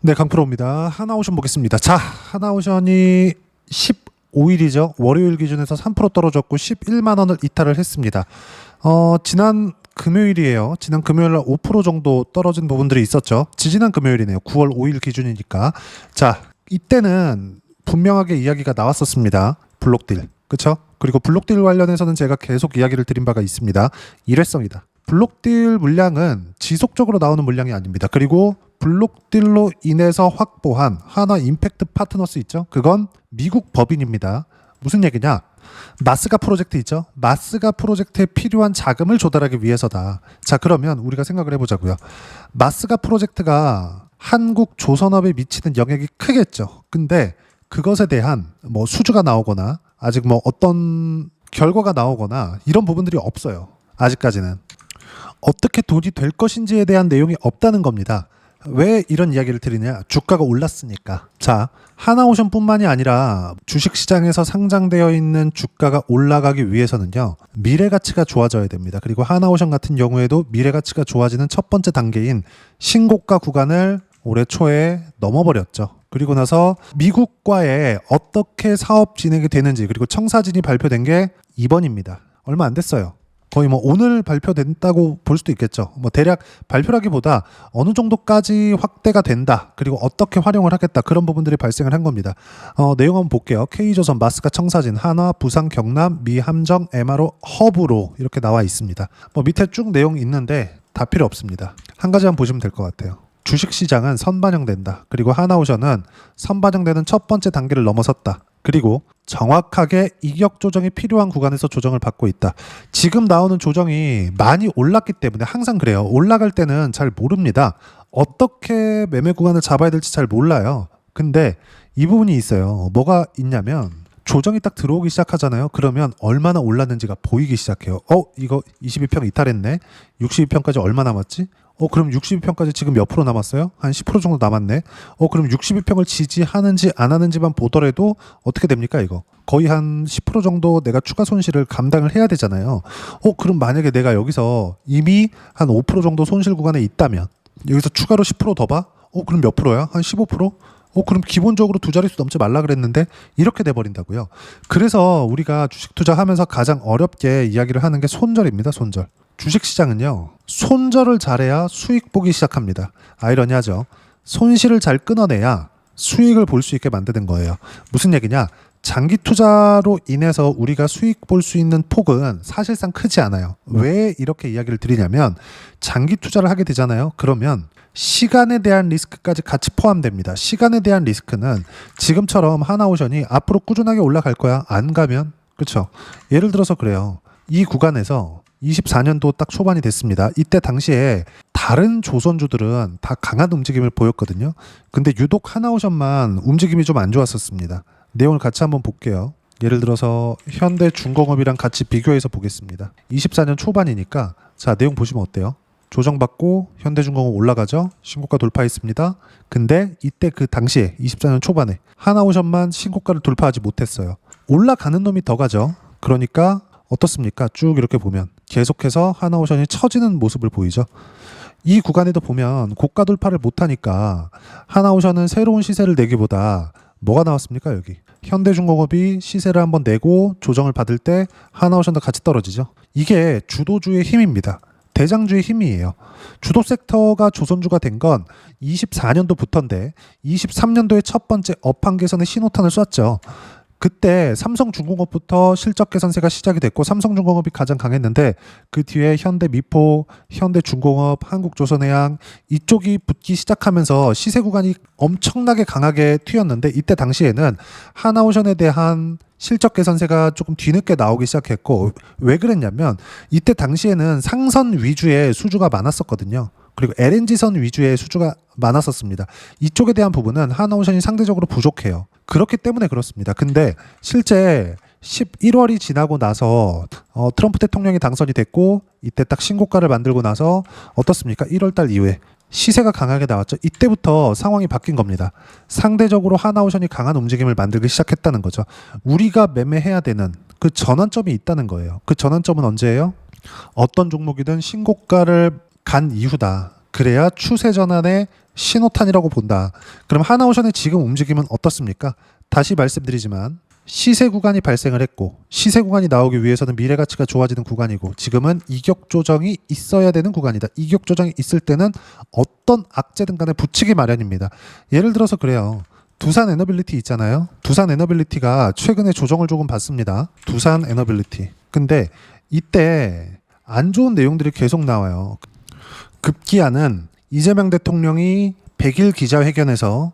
네, 강프로입니다. 하나오션 보겠습니다. 자, 하나오션이 15일이죠. 월요일 기준에서 3% 떨어졌고 11만 원을 이탈을 했습니다. 지난 금요일이에요. 지난 금요일 날 5% 정도 떨어진 부분들이 있었죠. 지지난 금요일이네요. 9월 5일 기준이니까. 자, 이때는 분명하게 이야기가 나왔었습니다. 블록딜. 그쵸? 그리고 블록딜 관련해서는 제가 계속 이야기를 드린 바가 있습니다. 일회성이다. 블록딜 물량은 지속적으로 나오는 물량이 아닙니다. 그리고 블록딜로 인해서 확보한 하나 임팩트 파트너스 있죠? 그건 미국 법인입니다. 무슨 얘기냐? 마스가 프로젝트 있죠? 마스가 프로젝트에 필요한 자금을 조달하기 위해서다. 자, 그러면 우리가 생각을 해보자고요. 마스가 프로젝트가 한국 조선업에 미치는 영향이 크겠죠. 근데 그것에 대한 뭐 수주가 나오거나 아직 뭐 어떤 결과가 나오거나 이런 부분들이 없어요. 아직까지는. 어떻게 돈이 될 것인지에 대한 내용이 없다는 겁니다. 왜 이런 이야기를 드리냐? 주가가 올랐으니까. 자, 하나오션뿐만이 아니라 주식시장에서 상장되어 있는 주가가 올라가기 위해서는요, 미래가치가 좋아져야 됩니다. 그리고 하나오션 같은 경우에도 미래가치가 좋아지는 첫 번째 단계인 신고가 구간을 올해 초에 넘어버렸죠. 그리고 나서 미국과의 어떻게 사업 진행이 되는지, 그리고 청사진이 발표된 게 이번입니다. 얼마 안 됐어요. 거의 뭐 오늘 발표된다고 볼 수도 있겠죠. 뭐 대략 발표라기보다 어느 정도까지 확대가 된다. 그리고 어떻게 활용을 하겠다. 그런 부분들이 발생을 한 겁니다. 내용 한번 볼게요. K조선, 마스가, 청사진, 한화, 부산, 경남, 미, 함정, MRO, 허브로 이렇게 나와 있습니다. 뭐 밑에 쭉 내용이 있는데 다 필요 없습니다. 한 가지만 보시면 될 것 같아요. 주식시장은 선반영된다. 그리고 하나오션은 선반영되는 첫 번째 단계를 넘어섰다. 그리고 정확하게 이격 조정이 필요한 구간에서 조정을 받고 있다. 지금 나오는 조정이 많이 올랐기 때문에 항상 그래요. 올라갈 때는 잘 모릅니다. 어떻게 매매 구간을 잡아야 될지 잘 몰라요. 근데 이 부분이 있어요. 뭐가 있냐면 조정이 딱 들어오기 시작하잖아요. 그러면 얼마나 올랐는지가 보이기 시작해요. 이거 22평 이탈했네. 62평까지 얼마 남았지? 그럼 62평까지 지금 몇 프로 남았어요? 한 10% 정도 남았네. 그럼 62평을 지지하는지 안 하는지만 보더라도 어떻게 됩니까, 이거? 거의 한 10% 정도 내가 추가 손실을 감당을 해야 되잖아요. 그럼 만약에 내가 여기서 이미 한 5% 정도 손실 구간에 있다면 여기서 추가로 10% 더 봐? 그럼 몇 프로야? 한 15%? 그럼 기본적으로 두 자릿수 넘지 말라 그랬는데 이렇게 돼버린다고요. 그래서 우리가 주식 투자하면서 가장 어렵게 이야기를 하는 게 손절입니다. 손절. 주식시장은요, 손절을 잘해야 수익 보기 시작합니다. 아이러니하죠. 손실을 잘 끊어내야 수익을 볼 수 있게 만드는 거예요. 무슨 얘기냐? 장기 투자로 인해서 우리가 수익 볼 수 있는 폭은 사실상 크지 않아요. 왜 이렇게 이야기를 드리냐면 장기 투자를 하게 되잖아요. 그러면 시간에 대한 리스크까지 같이 포함됩니다. 시간에 대한 리스크는 지금처럼 하나오션이 앞으로 꾸준하게 올라갈 거야. 안 가면? 그렇죠. 예를 들어서 그래요. 이 구간에서 24년도 딱 초반이 됐습니다. 이때 당시에 다른 조선주들은 다 강한 움직임을 보였거든요. 근데 유독 하나오션만 움직임이 좀 안 좋았었습니다. 내용을 같이 한번 볼게요. 예를 들어서 현대중공업이랑 같이 비교해서 보겠습니다. 24년 초반이니까 자, 내용 보시면 어때요? 조정받고 현대중공업 올라가죠. 신고가 돌파했습니다. 근데 이때 그 당시에 24년 초반에 하나오션만 신고가를 돌파하지 못했어요. 올라가는 놈이 더 가죠. 그러니까 어떻습니까? 쭉 이렇게 보면 계속해서 하나오션이 처지는 모습을 보이죠. 이 구간에도 보면 고가 돌파를 못하니까 하나오션은 새로운 시세를 내기보다 뭐가 나왔습니까? 여기 현대중공업이 시세를 한번 내고 조정을 받을 때 하나오션도 같이 떨어지죠. 이게 주도주의 힘입니다. 대장주의 힘이에요. 주도 섹터가 조선주가 된 건 24년도부터인데 23년도에 첫 번째 업황 개선의 신호탄을 쐈죠. 그때 삼성중공업부터 실적 개선세가 시작이 됐고 삼성중공업이 가장 강했는데 그 뒤에 현대미포, 현대중공업, 한국조선해양 이쪽이 붙기 시작하면서 시세 구간이 엄청나게 강하게 튀었는데 이때 당시에는 하나오션에 대한 실적 개선세가 조금 뒤늦게 나오기 시작했고 왜 그랬냐면 이때 당시에는 상선 위주의 수주가 많았었거든요. 그리고 LNG선 위주의 수주가 많았었습니다. 이쪽에 대한 부분은 하나오션이 상대적으로 부족해요. 그렇기 때문에 그렇습니다. 근데 실제 11월이 지나고 나서 트럼프 대통령이 당선이 됐고 이때 딱 신고가를 만들고 나서 어떻습니까? 1월달 이후에 시세가 강하게 나왔죠. 이때부터 상황이 바뀐 겁니다. 상대적으로 하나오션이 강한 움직임을 만들기 시작했다는 거죠. 우리가 매매해야 되는 그 전환점이 있다는 거예요. 그 전환점은 언제예요? 어떤 종목이든 신고가를 간 이후다. 그래야 추세 전환의 신호탄이라고 본다. 그럼 하나오션의 지금 움직임은 어떻습니까? 다시 말씀드리지만 시세 구간이 발생을 했고 시세 구간이 나오기 위해서는 미래 가치가 좋아지는 구간이고 지금은 이격 조정이 있어야 되는 구간이다. 이격 조정이 있을 때는 어떤 악재든 간에 붙이기 마련입니다. 예를 들어서 그래요. 두산 에너빌리티 있잖아요. 두산 에너빌리티가 최근에 조정을 조금 받습니다. 두산 에너빌리티. 근데 이때 안 좋은 내용들이 계속 나와요. 급기야는 이재명 대통령이 100일 기자회견에서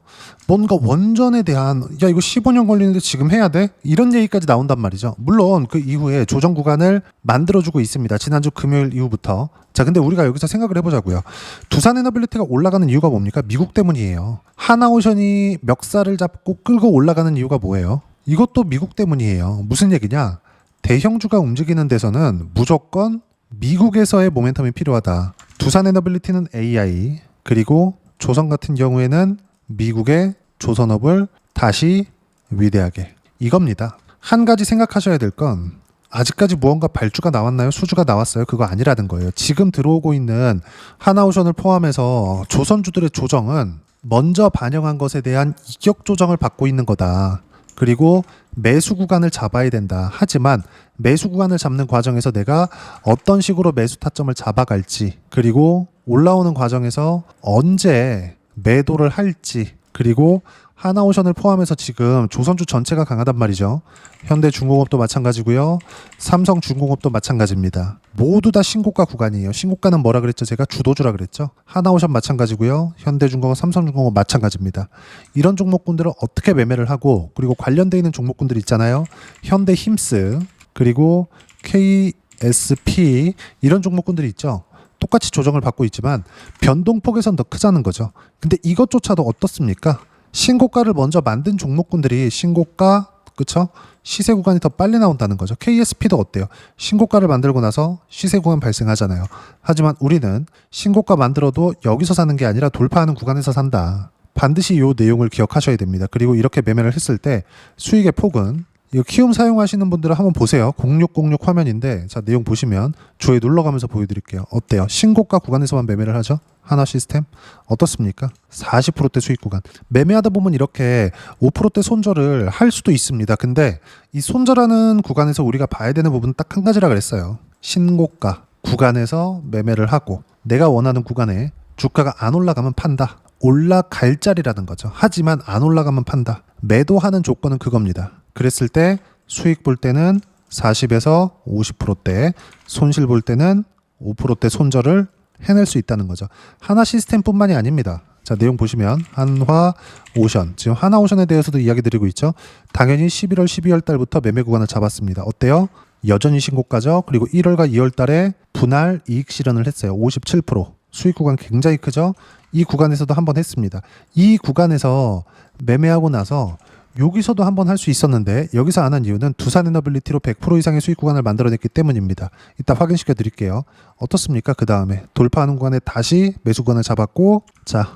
뭔가 원전에 대한 야 이거 15년 걸리는데 지금 해야 돼? 이런 얘기까지 나온단 말이죠. 물론 그 이후에 조정 구간을 만들어주고 있습니다. 지난주 금요일 이후부터. 자 근데 우리가 여기서 생각을 해보자고요. 두산 에너빌리티가 올라가는 이유가 뭡니까? 미국 때문이에요. 하나오션이 멱살을 잡고 끌고 올라가는 이유가 뭐예요? 이것도 미국 때문이에요. 무슨 얘기냐? 대형주가 움직이는 데서는 무조건 미국에서의 모멘텀이 필요하다. 두산 에너빌리티는 AI 그리고 조선 같은 경우에는 미국의 조선업을 다시 위대하게 이겁니다. 한 가지 생각하셔야 될 건 아직까지 무언가 발주가 나왔나요? 수주가 나왔어요? 그거 아니라는 거예요. 지금 들어오고 있는 하나오션을 포함해서 조선주들의 조정은 먼저 반영한 것에 대한 이격 조정을 받고 있는 거다. 그리고 매수 구간을 잡아야 된다. 하지만 매수 구간을 잡는 과정에서 내가 어떤 식으로 매수 타점을 잡아갈지 그리고 올라오는 과정에서 언제 매도를 할지 그리고 하나오션을 포함해서 지금 조선주 전체가 강하단 말이죠. 현대중공업도 마찬가지고요. 삼성중공업도 마찬가지입니다. 모두 다 신고가 구간이에요. 신고가는 뭐라 그랬죠? 제가 주도주라 그랬죠. 하나오션 마찬가지고요. 현대중공업, 삼성중공업 마찬가지입니다. 이런 종목군들을 어떻게 매매를 하고 그리고 관련되어 있는 종목군들 있잖아요. 현대힘스 그리고 KSP 이런 종목군들이 있죠. 똑같이 조정을 받고 있지만 변동폭에선 더 크자는 거죠. 근데 이것조차도 어떻습니까? 신고가를 먼저 만든 종목군들이 신고가 그쵸? 시세 구간이 더 빨리 나온다는 거죠. KSP도 어때요? 신고가를 만들고 나서 시세 구간 발생하잖아요. 하지만 우리는 신고가 만들어도 여기서 사는 게 아니라 돌파하는 구간에서 산다. 반드시 이 내용을 기억하셔야 됩니다. 그리고 이렇게 매매를 했을 때 수익의 폭은 이거 키움 사용하시는 분들은 한번 보세요. 0606 화면인데 자 내용 보시면 조회 눌러가면서 보여드릴게요. 어때요? 신고가 구간에서만 매매를 하죠? 하나 시스템 어떻습니까? 40%대 수익 구간 매매하다 보면 이렇게 5%대 손절을 할 수도 있습니다. 근데 이 손절하는 구간에서 우리가 봐야 되는 부분은 딱 한 가지라 그랬어요. 신고가 구간에서 매매를 하고 내가 원하는 구간에 주가가 안 올라가면 판다. 올라갈 자리라는 거죠. 하지만 안 올라가면 판다. 매도하는 조건은 그겁니다. 그랬을 때 수익 볼 때는 40에서 50%대, 손실 볼 때는 5%대 손절을 해낼 수 있다는 거죠. 하나 시스템뿐만이 아닙니다. 자, 내용 보시면 한화오션, 지금 하나오션에 대해서도 이야기 드리고 있죠. 당연히 11월, 12월 달부터 매매 구간을 잡았습니다. 어때요? 여전히 신고가죠. 그리고 1월과 2월 달에 분할 이익 실현을 했어요. 57%. 수익 구간 굉장히 크죠. 이 구간에서도 한번 했습니다. 이 구간에서 매매하고 나서 여기서도 한번 할 수 있었는데 여기서 안 한 이유는 두산 에너빌리티로 100% 이상의 수익 구간을 만들어냈기 때문입니다. 이따 확인시켜 드릴게요. 어떻습니까? 그 다음에 돌파하는 구간에 다시 매수 구간을 잡았고 자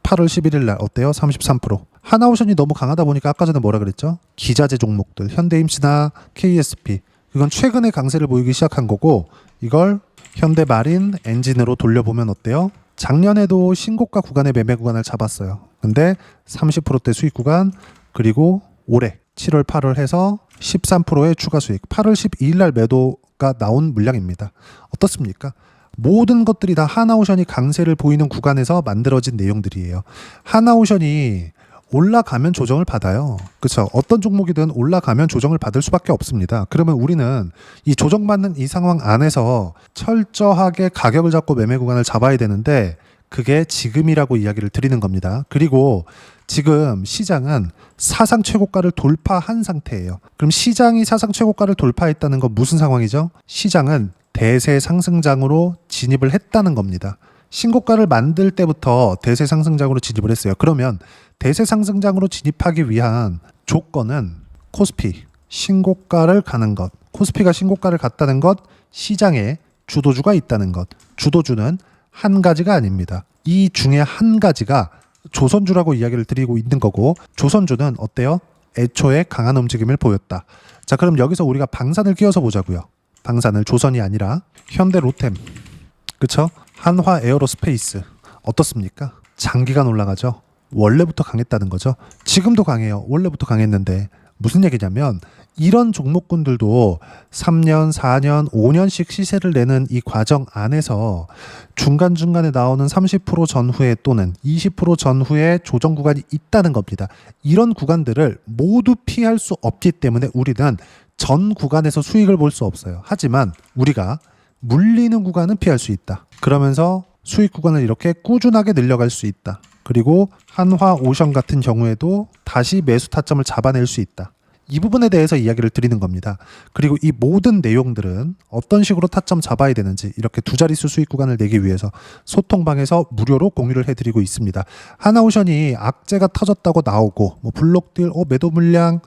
8월 11일 날 어때요? 33%. 하나오션이 너무 강하다 보니까 아까 전에 뭐라 그랬죠? 기자재 종목들 현대임시나 KSP 이건 최근에 강세를 보이기 시작한 거고 이걸 현대마린 엔진으로 돌려보면 어때요? 작년에도 신고가 구간의 매매 구간을 잡았어요. 근데 30%대 수익 구간 그리고 올해 7월 8월 해서 13%의 추가 수익 8월 12일 날 매도가 나온 물량입니다. 어떻습니까? 모든 것들이 다 하나오션이 강세를 보이는 구간에서 만들어진 내용들이에요. 하나오션이 올라가면 조정을 받아요. 그렇죠? 어떤 종목이든 올라가면 조정을 받을 수밖에 없습니다. 그러면 우리는 이 조정받는 이 상황 안에서 철저하게 가격을 잡고 매매 구간을 잡아야 되는데 그게 지금이라고 이야기를 드리는 겁니다. 그리고 지금 시장은 사상 최고가를 돌파한 상태예요. 그럼 시장이 사상 최고가를 돌파했다는 건 무슨 상황이죠? 시장은 대세 상승장으로 진입을 했다는 겁니다. 신고가를 만들 때부터 대세 상승장으로 진입을 했어요. 그러면 대세 상승장으로 진입하기 위한 조건은 코스피 신고가를 가는 것, 코스피가 신고가를 갔다는 것, 시장에 주도주가 있다는 것. 주도주는 한 가지가 아닙니다. 이 중에 한 가지가 조선주라고 이야기를 드리고 있는 거고 조선주는 어때요? 애초에 강한 움직임을 보였다. 자, 그럼 여기서 우리가 방산을 끼워서 보자고요. 방산을 조선이 아니라 현대 로템, 그쵸? 한화 에어로스페이스 어떻습니까? 장기간 올라가죠. 원래부터 강했다는 거죠. 지금도 강해요. 원래부터 강했는데 무슨 얘기냐면 이런 종목군들도 3년, 4년, 5년씩 시세를 내는 이 과정 안에서 중간중간에 나오는 30% 전후에 또는 20% 전후에 조정 구간이 있다는 겁니다. 이런 구간들을 모두 피할 수 없기 때문에 우리는 전 구간에서 수익을 볼 수 없어요. 하지만 우리가 물리는 구간은 피할 수 있다. 그러면서 수익 구간을 이렇게 꾸준하게 늘려갈 수 있다. 그리고 한화오션 같은 경우에도 다시 매수 타점을 잡아낼 수 있다. 이 부분에 대해서 이야기를 드리는 겁니다. 그리고 이 모든 내용들은 어떤 식으로 타점 잡아야 되는지 이렇게 두 자릿수 수익 구간을 내기 위해서 소통방에서 무료로 공유를 해드리고 있습니다. 하나오션이 악재가 터졌다고 나오고 뭐 블록딜 매도 물량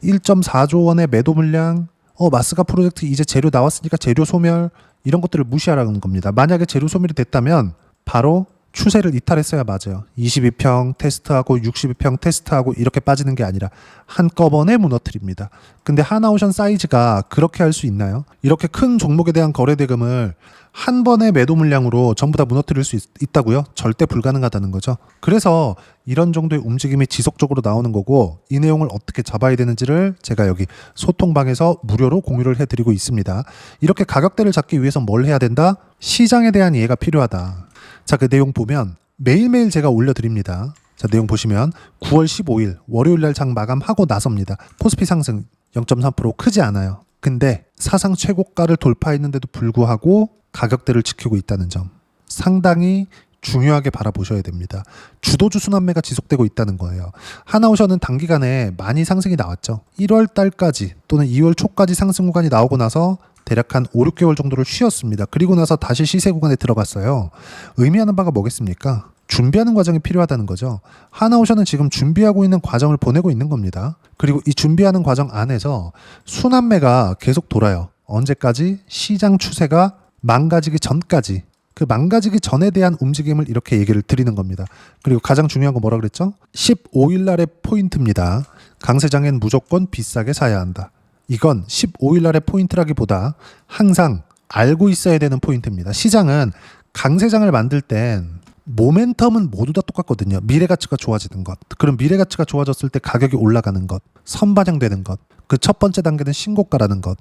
1.4조 원의 매도 물량 마스가 프로젝트 이제 재료 나왔으니까 재료 소멸 이런 것들을 무시하라는 겁니다. 만약에 재료 소멸이 됐다면 바로 추세를 이탈했어야 맞아요. 22평 테스트하고 62평 테스트하고 이렇게 빠지는 게 아니라 한꺼번에 무너뜨립니다. 근데 하나오션 사이즈가 그렇게 할 수 있나요? 이렇게 큰 종목에 대한 거래 대금을 한 번의 매도 물량으로 전부 다 무너뜨릴 수 있다고요? 절대 불가능하다는 거죠. 그래서 이런 정도의 움직임이 지속적으로 나오는 거고 이 내용을 어떻게 잡아야 되는지를 제가 여기 소통방에서 무료로 공유를 해드리고 있습니다. 이렇게 가격대를 잡기 위해서 뭘 해야 된다? 시장에 대한 이해가 필요하다. 자, 그 내용 보면 매일매일 제가 올려드립니다. 자, 내용 보시면 9월 15일 월요일 날 장 마감하고 나섭니다. 코스피 상승 0.3% 크지 않아요. 근데 사상 최고가를 돌파했는데도 불구하고 가격대를 지키고 있다는 점 상당히 중요하게 바라보셔야 됩니다. 주도주 순환매가 지속되고 있다는 거예요. 하나오션은 단기간에 많이 상승이 나왔죠. 1월 달까지 또는 2월 초까지 상승 구간이 나오고 나서 대략 한 5, 6개월 정도를 쉬었습니다. 그리고 나서 다시 시세 구간에 들어갔어요. 의미하는 바가 뭐겠습니까? 준비하는 과정이 필요하다는 거죠. 하나오션은 지금 준비하고 있는 과정을 보내고 있는 겁니다. 그리고 이 준비하는 과정 안에서 순환매가 계속 돌아요. 언제까지? 시장 추세가 망가지기 전까지. 그 망가지기 전에 대한 움직임을 이렇게 얘기를 드리는 겁니다. 그리고 가장 중요한 거 뭐라 그랬죠? 15일 날의 포인트입니다. 강세장엔 무조건 비싸게 사야 한다. 이건 15일 날의 포인트라기보다 항상 알고 있어야 되는 포인트입니다. 시장은 강세장을 만들 땐 모멘텀은 모두 다 똑같거든요. 미래가치가 좋아지는 것. 그럼 미래가치가 좋아졌을 때 가격이 올라가는 것. 선반영되는 것. 그 첫 번째 단계는 신고가라는 것.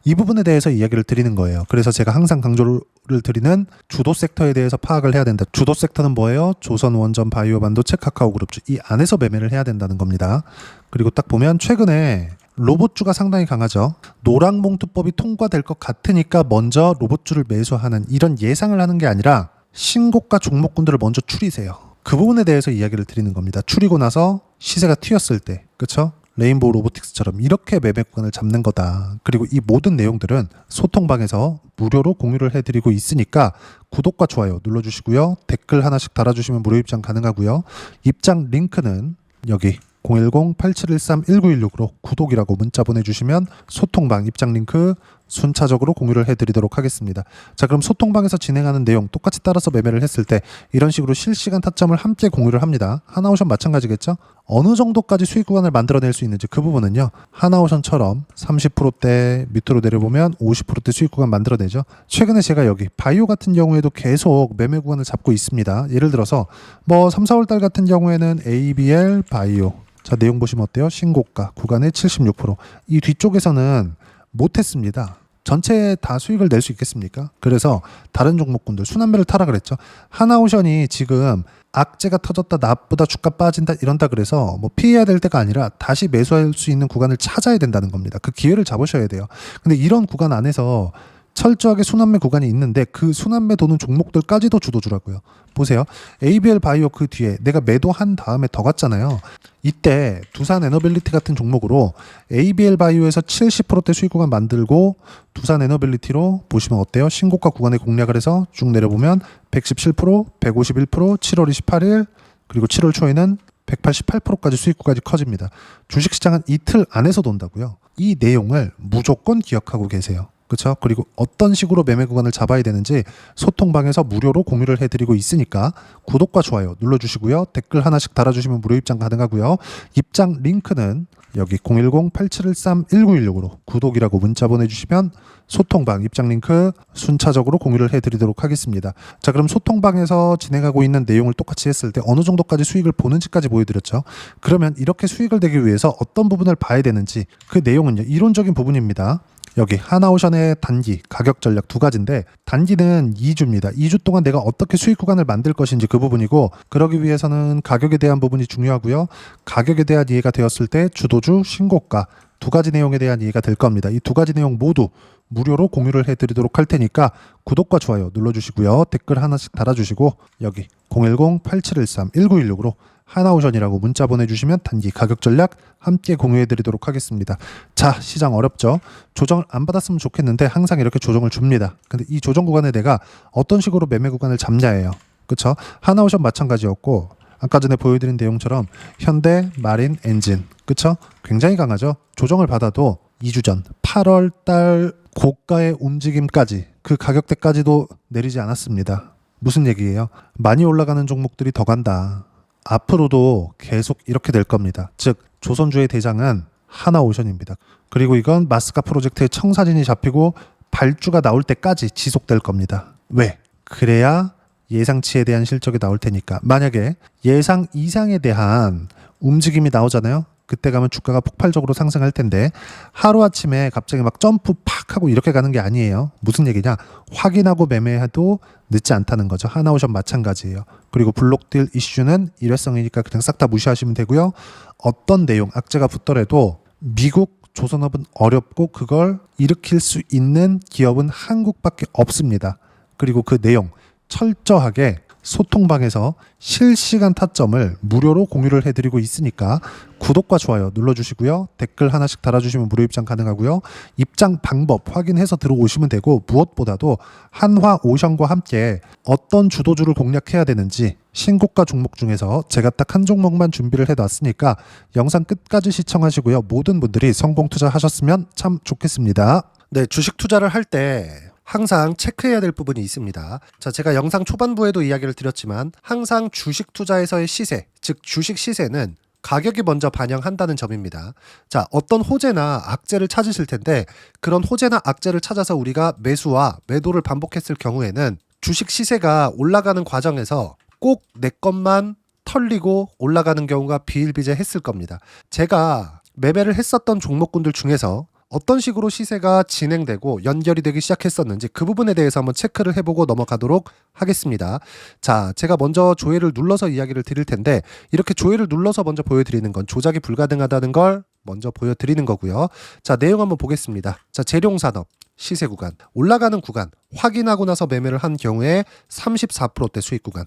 이 부분에 대해서 이야기를 드리는 거예요. 그래서 제가 항상 강조를 드리는 주도 섹터에 대해서 파악을 해야 된다. 주도 섹터는 뭐예요? 조선, 원전, 바이오, 반도체, 카카오그룹주. 이 안에서 매매를 해야 된다는 겁니다. 그리고 딱 보면 최근에 로봇주가 상당히 강하죠. 노랑봉투법이 통과될 것 같으니까 먼저 로봇주를 매수하는 이런 예상을 하는 게 아니라 신고가 종목군들을 먼저 추리세요. 그 부분에 대해서 이야기를 드리는 겁니다. 추리고 나서 시세가 튀었을 때, 그렇죠? 레인보우 로보틱스처럼 이렇게 매매 구간을 잡는 거다. 그리고 이 모든 내용들은 소통방에서 무료로 공유를 해드리고 있으니까 구독과 좋아요 눌러주시고요. 댓글 하나씩 달아주시면 무료 입장 가능하고요. 입장 링크는 여기 010-8713-1916으로 구독이라고 문자 보내주시면 소통방 입장 링크 순차적으로 공유를 해드리도록 하겠습니다. 자, 그럼 소통방에서 진행하는 내용 똑같이 따라서 매매를 했을 때 이런 식으로 실시간 타점을 함께 공유를 합니다. 하나오션 마찬가지겠죠? 어느 정도까지 수익 구간을 만들어낼 수 있는지 그 부분은요. 하나오션처럼 30%대 밑으로 내려보면 50%대 수익 구간 만들어내죠. 최근에 제가 여기 바이오 같은 경우에도 계속 매매 구간을 잡고 있습니다. 예를 들어서 뭐 3, 4월 달 같은 경우에는 ABL 바이오 자, 내용 보시면 어때요? 신고가 구간의 76%. 이 뒤쪽에서는 못했습니다. 전체 다 수익을 낼 수 있겠습니까? 그래서 다른 종목군들 순환매를 타라 그랬죠. 하나오션이 지금 악재가 터졌다 나쁘다 주가 빠진다 이런다 그래서 뭐 피해야 될 때가 아니라 다시 매수할 수 있는 구간을 찾아야 된다는 겁니다. 그 기회를 잡으셔야 돼요. 근데 이런 구간 안에서 철저하게 순환매 구간이 있는데 그 순환매 도는 종목들까지도 주도주라고요. 보세요. ABL 바이오 그 뒤에 내가 매도한 다음에 더 갔잖아요. 이때 두산 에너빌리티 같은 종목으로 ABL 바이오에서 70%대 수익 구간 만들고 두산 에너빌리티로 보시면 어때요? 신고가 구간에 공략을 해서 쭉 내려보면 117%, 151%, 7월 28일 그리고 7월 초에는 188%까지 수익 구간이 커집니다. 주식시장은 이틀 안에서 돈다고요. 이 내용을 무조건 기억하고 계세요. 그렇죠? 그리고 어떤 식으로 매매 구간을 잡아야 되는지 소통방에서 무료로 공유를 해드리고 있으니까 구독과 좋아요 눌러주시고요. 댓글 하나씩 달아주시면 무료 입장 가능하고요. 입장 링크는 여기 010-8713-1916으로 구독이라고 문자 보내주시면 소통방 입장 링크 순차적으로 공유를 해드리도록 하겠습니다. 자, 그럼 소통방에서 진행하고 있는 내용을 똑같이 했을 때 어느 정도까지 수익을 보는지까지 보여드렸죠. 그러면 이렇게 수익을 내기 위해서 어떤 부분을 봐야 되는지 그 내용은요, 이론적인 부분입니다. 여기 하나오션의 단기, 가격 전략 두 가지인데 단기는 2주입니다. 2주 동안 내가 어떻게 수익 구간을 만들 것인지 그 부분이고, 그러기 위해서는 가격에 대한 부분이 중요하고요. 가격에 대한 이해가 되었을 때 주도주, 신고가 두 가지 내용에 대한 이해가 될 겁니다. 이 두 가지 내용 모두 무료로 공유를 해드리도록 할 테니까 구독과 좋아요 눌러주시고요. 댓글 하나씩 달아주시고 여기 010-8713-1916으로 하나오션이라고 문자 보내주시면 단기 가격 전략 함께 공유해드리도록 하겠습니다. 자, 시장 어렵죠? 조정을 안 받았으면 좋겠는데 항상 이렇게 조정을 줍니다. 근데 이 조정 구간에 내가 어떤 식으로 매매 구간을 잡냐예요. 그쵸? 하나오션 마찬가지였고 아까 전에 보여드린 내용처럼 현대, 마린, 엔진 그쵸? 굉장히 강하죠? 조정을 받아도 2주 전 8월 달 고가의 움직임까지 그 가격대까지도 내리지 않았습니다. 무슨 얘기예요? 많이 올라가는 종목들이 더 간다. 앞으로도 계속 이렇게 될 겁니다. 즉 조선주의 대장은 하나오션입니다. 그리고 이건 마스카 프로젝트의 청사진이 잡히고 발주가 나올 때까지 지속될 겁니다. 왜? 그래야 예상치에 대한 실적이 나올 테니까. 만약에 예상 이상에 대한 움직임이 나오잖아요. 그때 가면 주가가 폭발적으로 상승할 텐데 하루아침에 갑자기 막 점프 팍 하고 이렇게 가는 게 아니에요. 무슨 얘기냐? 확인하고 매매해도 늦지 않다는 거죠. 하나오션 마찬가지예요. 그리고 블록딜 이슈는 일회성이니까 그냥 싹 다 무시하시면 되고요. 어떤 내용, 악재가 붙더라도 미국 조선업은 어렵고 그걸 일으킬 수 있는 기업은 한국밖에 없습니다. 그리고 그 내용 철저하게 소통방에서 실시간 타점을 무료로 공유를 해드리고 있으니까 구독과 좋아요 눌러주시고요. 댓글 하나씩 달아주시면 무료 입장 가능하고요. 입장 방법 확인해서 들어오시면 되고, 무엇보다도 한화오션과 함께 어떤 주도주를 공략해야 되는지 신고가 종목 중에서 제가 딱 한 종목만 준비를 해놨으니까 영상 끝까지 시청하시고요. 모든 분들이 성공 투자하셨으면 참 좋겠습니다. 네, 주식 투자를 할 때 항상 체크해야 될 부분이 있습니다. 자, 제가 영상 초반부에도 이야기를 드렸지만 항상 주식 투자에서의 시세, 즉 주식 시세는 가격이 먼저 반영한다는 점입니다. 자, 어떤 호재나 악재를 찾으실 텐데 그런 호재나 악재를 찾아서 우리가 매수와 매도를 반복했을 경우에는 주식 시세가 올라가는 과정에서 꼭 내 것만 털리고 올라가는 경우가 비일비재했을 겁니다. 제가 매매를 했었던 종목군들 중에서 어떤 식으로 시세가 진행되고 연결이 되기 시작했었는지 그 부분에 대해서 한번 체크를 해보고 넘어가도록 하겠습니다. 자, 제가 먼저 조회를 눌러서 이야기를 드릴 텐데 이렇게 조회를 눌러서 먼저 보여드리는 건 조작이 불가능하다는 걸 먼저 보여드리는 거고요. 자, 내용 한번 보겠습니다. 자, 재룡산업 시세 구간, 올라가는 구간 확인하고 나서 매매를 한 경우에 34%대 수익 구간.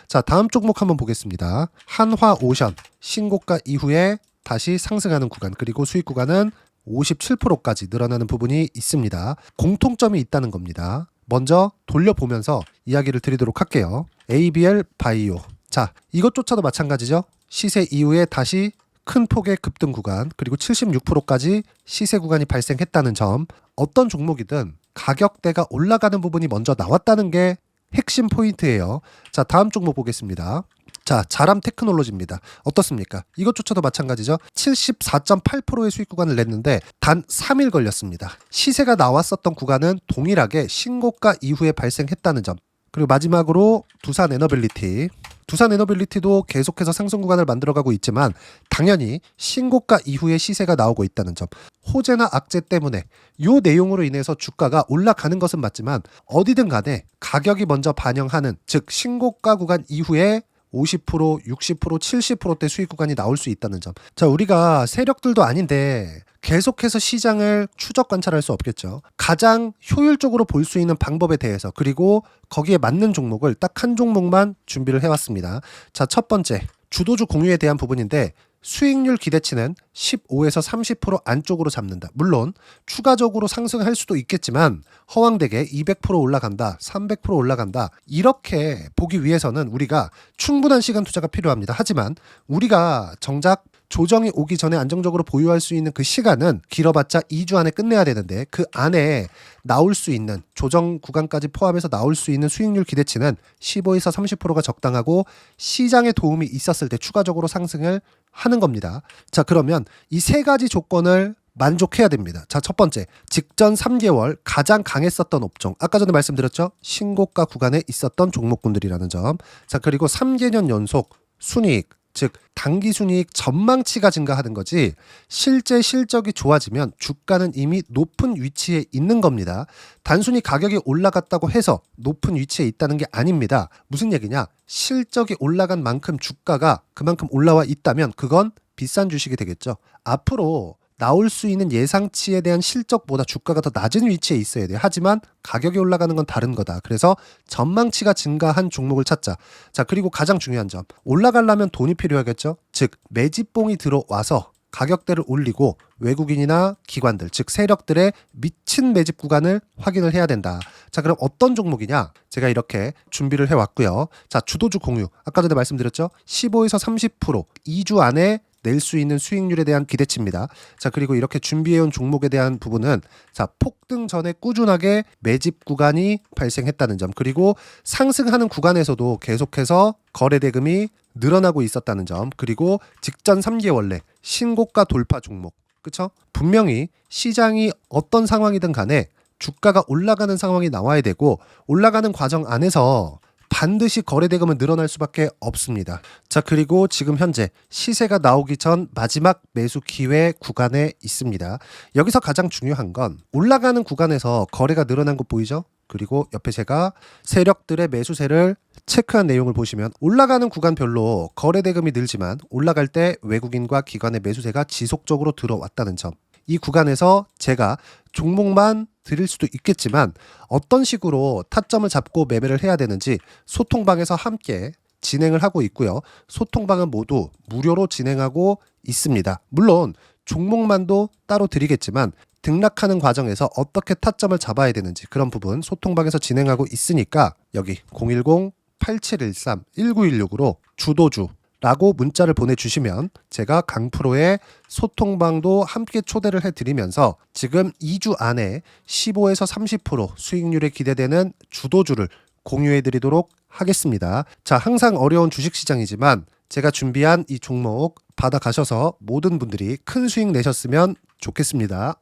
자, 다음 종목 한번 보겠습니다. 한화오션 신고가 이후에 다시 상승하는 구간, 그리고 수익 구간은 57%까지 늘어나는 부분이 있습니다. 공통점이 있다는 겁니다. 먼저 돌려보면서 이야기를 드리도록 할게요. ABL 바이오. 자, 이것조차도 마찬가지죠. 시세 이후에 다시 큰 폭의 급등 구간, 그리고 76%까지 시세 구간이 발생했다는 점. 어떤 종목이든 가격대가 올라가는 부분이 먼저 나왔다는 게 핵심 포인트예요. 자, 다음 종목 보겠습니다. 자, 자람 테크놀로지입니다. 어떻습니까? 이것조차도 마찬가지죠. 74.8%의 수익 구간을 냈는데 단 3일 걸렸습니다. 시세가 나왔었던 구간은 동일하게 신고가 이후에 발생했다는 점. 그리고 마지막으로 두산 에너빌리티. 두산 에너빌리티도 계속해서 상승 구간을 만들어가고 있지만 당연히 신고가 이후에 시세가 나오고 있다는 점. 호재나 악재 때문에 이 내용으로 인해서 주가가 올라가는 것은 맞지만 어디든 간에 가격이 먼저 반영하는, 즉 신고가 구간 이후에 50%, 60%, 70%대 수익 구간이 나올 수 있다는 점. 자, 우리가 세력들도 아닌데 계속해서 시장을 추적 관찰할 수 없겠죠. 가장 효율적으로 볼 수 있는 방법에 대해서, 그리고 거기에 맞는 종목을 딱 한 종목만 준비를 해왔습니다. 자, 첫 번째 주도주 공유에 대한 부분인데 수익률 기대치는 15에서 30% 안쪽으로 잡는다. 물론 추가적으로 상승할 수도 있겠지만 허황되게 200% 올라간다, 300% 올라간다, 이렇게 보기 위해서는 우리가 충분한 시간 투자가 필요합니다. 하지만 우리가 정작 조정이 오기 전에 안정적으로 보유할 수 있는 그 시간은 길어봤자 2주 안에 끝내야 되는데 그 안에 나올 수 있는 조정 구간까지 포함해서 나올 수 있는 수익률 기대치는 15에서 30%가 적당하고 시장에 도움이 있었을 때 추가적으로 상승을 하는 겁니다. 자, 그러면 이 세 가지 조건을 만족해야 됩니다. 자, 첫 번째, 직전 3개월 가장 강했었던 업종. 아까 전에 말씀드렸죠? 신고가 구간에 있었던 종목군들이라는 점. 자, 그리고 3개년 연속 순이익, 즉 단기 순이익 전망치가 증가하는 거지 실제 실적이 좋아지면 주가는 이미 높은 위치에 있는 겁니다. 단순히 가격이 올라갔다고 해서 높은 위치에 있다는 게 아닙니다. 무슨 얘기냐? 실적이 올라간 만큼 주가가 그만큼 올라와 있다면 그건 비싼 주식이 되겠죠. 앞으로 나올 수 있는 예상치에 대한 실적보다 주가가 더 낮은 위치에 있어야 돼요. 하지만 가격이 올라가는 건 다른 거다. 그래서 전망치가 증가한 종목을 찾자. 자, 그리고 가장 중요한 점. 올라가려면 돈이 필요하겠죠. 즉 매집봉이 들어와서 가격대를 올리고 외국인이나 기관들, 즉 세력들의 미친 매집 구간을 확인을 해야 된다. 자, 그럼 어떤 종목이냐? 제가 이렇게 준비를 해왔고요. 자, 주도주 공유. 아까 전에 말씀드렸죠. 15에서 30% 2주 안에 낼 수 있는 수익률에 대한 기대치입니다. 자, 그리고 이렇게 준비해온 종목에 대한 부분은 자, 폭등 전에 꾸준하게 매집 구간이 발생했다는 점, 그리고 상승하는 구간에서도 계속해서 거래 대금이 늘어나고 있었다는 점, 그리고 직전 3개월 내 신고가 돌파 종목. 그쵸? 분명히 시장이 어떤 상황이든 간에 주가가 올라가는 상황이 나와야 되고 올라가는 과정 안에서 반드시 거래대금은 늘어날 수밖에 없습니다. 자, 그리고 지금 현재 시세가 나오기 전 마지막 매수 기회 구간에 있습니다. 여기서 가장 중요한 건 올라가는 구간에서 거래가 늘어난 거 보이죠? 그리고 옆에 제가 세력들의 매수세를 체크한 내용을 보시면 올라가는 구간별로 거래대금이 늘지만 올라갈 때 외국인과 기관의 매수세가 지속적으로 들어왔다는 점. 이 구간에서 제가 종목만 드릴 수도 있겠지만 어떤 식으로 타점을 잡고 매매를 해야 되는지 소통방에서 함께 진행을 하고 있고요. 소통방은 모두 무료로 진행하고 있습니다. 물론 종목만도 따로 드리겠지만 등락하는 과정에서 어떻게 타점을 잡아야 되는지 그런 부분 소통방에서 진행하고 있으니까 여기 010-8713-1916으로 주도주 라고 문자를 보내주시면 제가 강프로의 소통방도 함께 초대를 해드리면서 지금 2주 안에 15에서 30% 수익률에 기대되는 주도주를 공유해드리도록 하겠습니다. 자, 항상 어려운 주식시장이지만 제가 준비한 이 종목 받아가셔서 모든 분들이 큰 수익 내셨으면 좋겠습니다.